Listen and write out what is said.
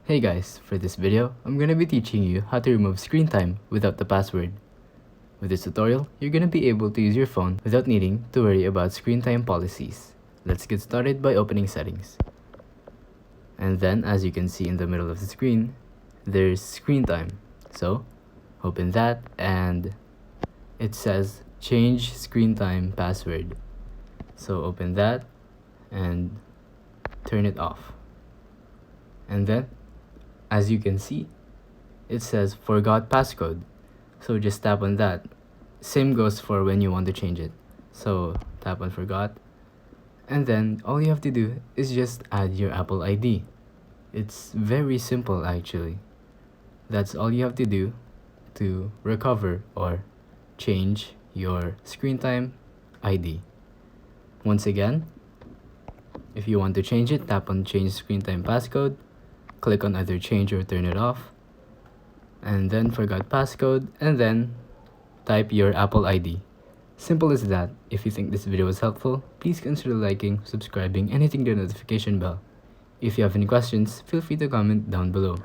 Hey guys, for this video, I'm gonna be teaching you how to remove screen time without the password. With this tutorial, you're gonna be able to use your phone without needing to worry about screen time policies. Let's get started by opening settings. And then, as you can see in the middle of the screen, there's screen time. So, open that and it says change screen time password. So open that and turn it off. And then, as you can see, it says forgot passcode. So just tap on that. Same goes for when you want to change it. So tap on forgot. And then all you have to do is just add your Apple ID. It's very simple actually. That's all you have to do to recover or change your screen time ID. Once again, if you want to change it, tap on change screen time passcode. Click on either change or turn it off, and then forgot passcode, and then type your Apple ID. Simple as that. If you think this video was helpful, please consider liking, subscribing, and hitting the notification bell. If you have any questions, feel free to comment down below.